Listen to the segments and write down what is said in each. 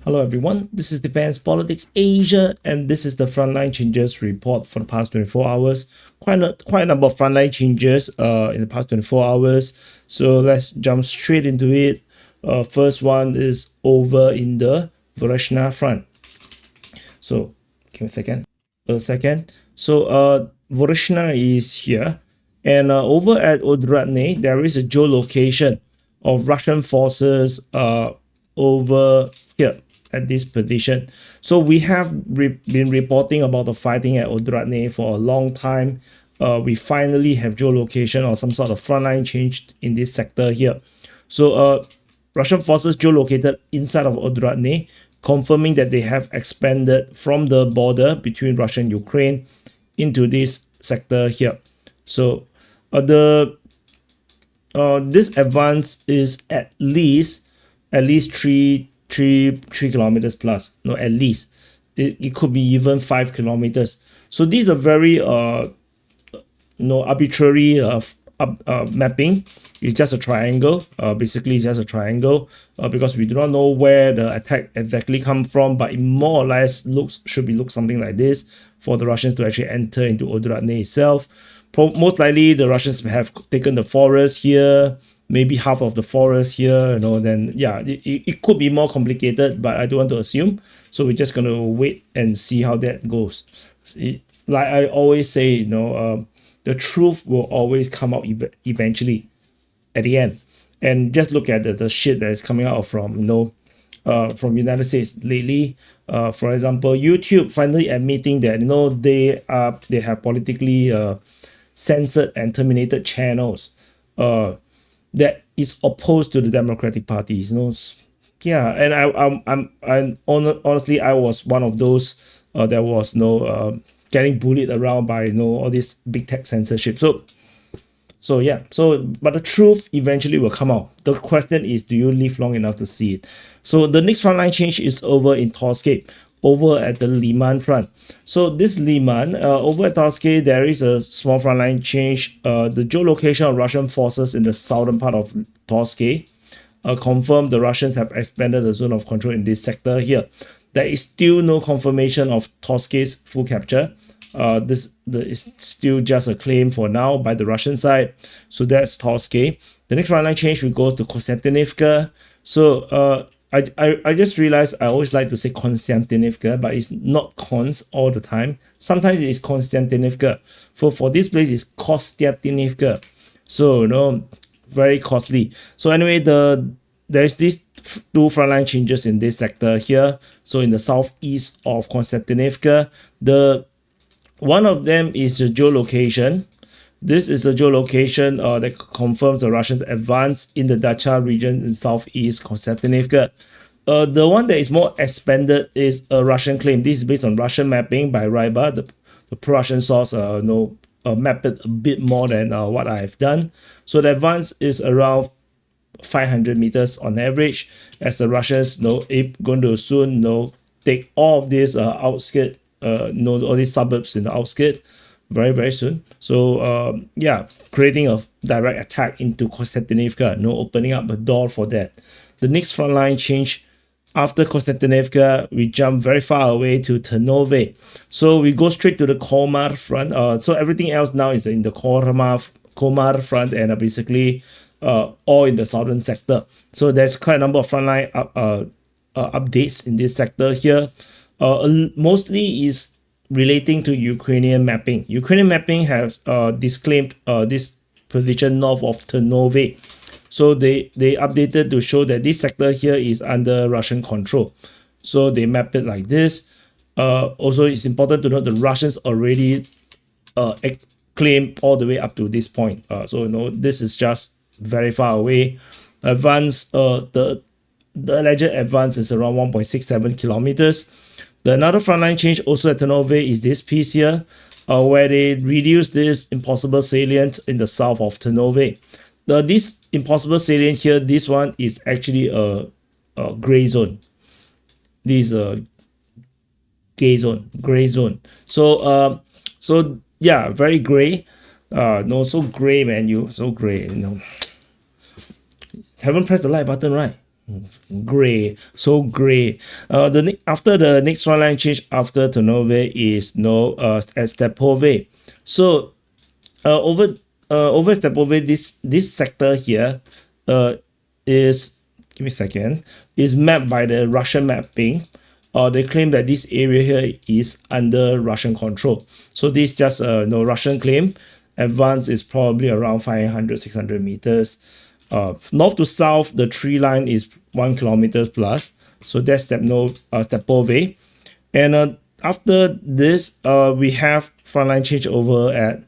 Hello everyone, this is Defense Politics Asia and this is the Frontline Changes report for the past 24 hours. Quite a number of frontline changes in the past 24 hours. So let's jump straight into it. First one is over in the Dvorichna front. So give me a second. So Dvorichna is here, and over at Dvorichna there is a geolocation of Russian forces over here at this position. So we have been reporting about the fighting at Dvorichna for a long time. We finally have geolocation or some sort of frontline change in this sector here. So Russian forces geolocated inside of Dvorichna, confirming that they have expanded from the border between Russia and Ukraine into this sector here. So this advance is at least 3 kilometers plus. No, at least it could be even 5 kilometers. So these are very arbitrary mapping. It's just a triangle. Basically it's just a triangle because we do not know where the attack exactly come from, but it more or less should look something like this for the Russians to actually enter into Dvorichna itself. Most likely the Russians have taken the forest here, maybe half of the forest here, then yeah, it could be more complicated, but I don't want to assume. So we're just going to wait and see how that goes. Like I always say, the truth will always come out eventually at the end. And just look at the shit that is coming out from United States lately. For example, YouTube finally admitting that they have politically censored and terminated channels that is opposed to the Democratic Party. Yeah, and honestly, I was one of those that was getting bullied around by all this big tech censorship. So yeah, but the truth eventually will come out. The question is, do you live long enough to see it? So the next frontline change is over in Torsky, over at the Lyman front. So this Leman, over at Torsky, there is a small frontline change. The geolocation of Russian forces in the southern part of Torsky confirmed the Russians have expanded the zone of control in this sector here. There is still no confirmation of Torsky's full capture. This is still just a claim for now by the Russian side. So that's Torsky. The next frontline change will go to Kostyantynivka. So I just realized I always like to say Constantinivka, but it's not cons all the time. Sometimes it is Constantinivka. For this place, it's Kostyantynivka. So very costly. So anyway, there's these two frontline changes in this sector here. So in the southeast of Konstantinivka, one of them is the geolocation. This is a geolocation that confirms the Russians' advance in the Dacha region in southeast Konstantinivka. The one that is more expanded is a Russian claim. This is based on Russian mapping by Ryba, the pro-Russian source. Map it a bit more than what I have done. So the advance is around 500 meters on average, as the Russians going to soon take all of these outskirts, all these suburbs in the outskirts very soon. So yeah, creating a direct attack into Konstantinivka, opening up a door for that. The next frontline change after Konstantinivka, we jump very far away to Tonov. So we go straight to the Komar front. So everything else now is in the Komar front, and basically all in the southern sector. So there's quite a number of frontline updates in this sector here. Mostly is relating to Ukrainian mapping. Ukrainian mapping has disclaimed this position north of Tonov. So they updated to show that this sector here is under Russian control. So they map it like this. Also, it's important to note the Russians already claimed all the way up to this point. So this is just very far away. Advance, the alleged advance is around 1.67 kilometers. Another frontline change also at Tonov is this piece here, where they reduced this impossible salient in the south of Tonov. This impossible salient here, this one is actually a gray zone. This is a gray zone. So yeah, very gray. So gray, man, so gray. Haven't pressed the like button, right? Gray, so gray. After the next frontline change after Tonov is at Stepove. So over Stepove, this sector here is, give me a second, is mapped by the Russian mapping. They claim that this area here is under Russian control. So this just Russian claim. Advance is probably around 500-600 meters. North to south, the tree line is 1 kilometer plus. So that's Stepove. And after this, we have frontline change over at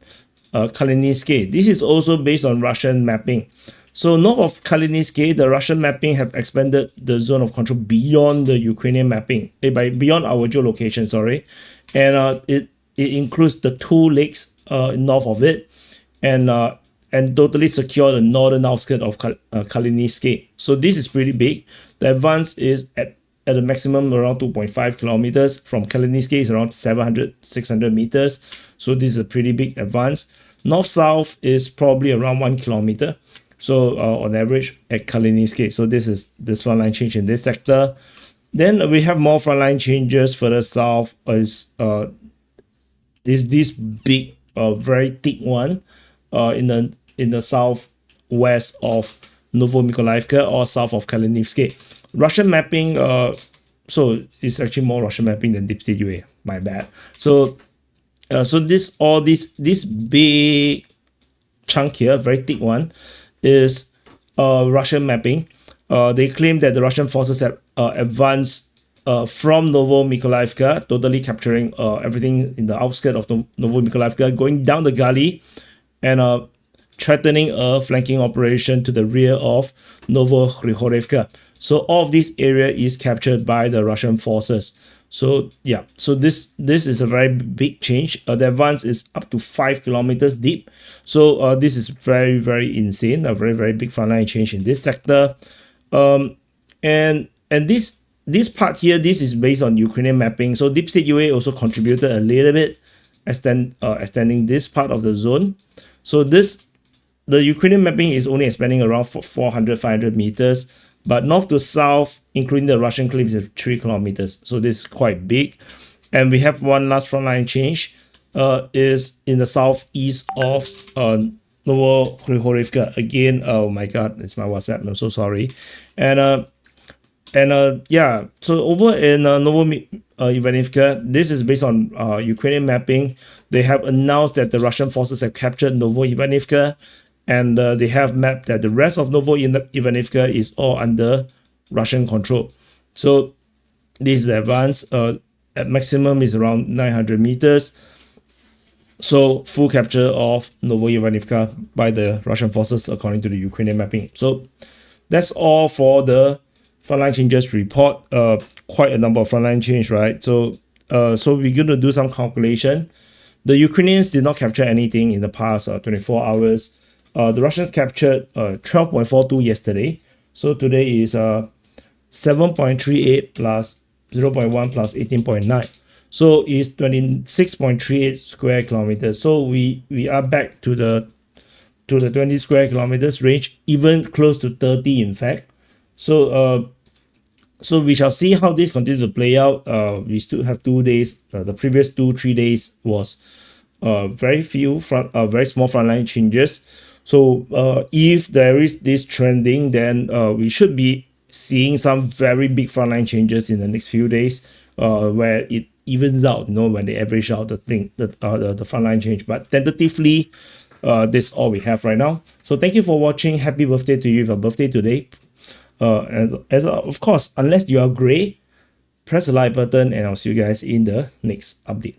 Kalinisk. This is also based on Russian mapping. So north of Kalinisk, the Russian mapping have expanded the zone of control beyond the Ukrainian mapping, beyond our geolocation, sorry. And it includes the 2 lakes north of it, and totally secure the northern outskirts of Kalinisk. So this is pretty big. The advance is at a maximum around 2.5 kilometers. From Kalinisk is around 700-600 meters. So this is a pretty big advance. North-south is probably around 1 kilometer. So on average at Kalinisk. So this is this frontline change in this sector. Then we have more frontline changes further south. Is this big, very thick one in the southwest of Novo Mikolifa or south of Kalinisk. Russian mapping, so it's actually more Russian mapping than deep state UA. My bad. So this big chunk here, very thick one, is Russian mapping. They claim that the Russian forces have advanced from Novo Mikolifa, totally capturing everything in the outskirts of Novo Mikolifa, going down the gully and threatening a flanking operation to the rear of Novo Mikolifa. So all of this area is captured by the Russian forces. So yeah, so this is a very big change. The advance is up to 5 kilometers deep. So this is very, very insane. A very, very big frontline change in this sector. And this part here, this is based on Ukrainian mapping. So Deep State UA also contributed a little bit, extending this part of the zone. So the Ukrainian mapping is only expanding around 400-500 meters, but north to south, including the Russian claims, is 3 kilometers. So this is quite big. And we have one last frontline change, is in the southeast of Novo Mikolifa. Again, oh my god, it's my WhatsApp, I'm so sorry. And yeah, so over in Novo Mikolifa, this is based on Ukrainian mapping. They have announced that the Russian forces have captured Novo Mikolifa, and they have mapped that the rest of Novo Mikolifa is all under Russian control. So this is the advance. At maximum is around 900 meters. So full capture of Novo Mikolifa by the Russian forces according to the Ukrainian mapping. So that's all for the frontline changes report. Quite a number of frontline change, right? So we're going to do some calculation. The Ukrainians did not capture anything in the past 24 hours. The Russians captured 12.42 yesterday. So today is 7.38 plus 0.1 plus 18.9. So it's 26.38 square kilometers. So we are back to the 20 square kilometers range, even close to 30 in fact. So we shall see how this continues to play out. We still have 2 days. The previous 2-3 days was very small frontline changes. So if there is this trending, then we should be seeing some very big frontline changes in the next few days, where it evens out, when they average out the frontline change. But tentatively, this is all we have right now. So thank you for watching. Happy birthday to you if your birthday today. Of course, unless you are gray, press the like button, and I'll see you guys in the next update.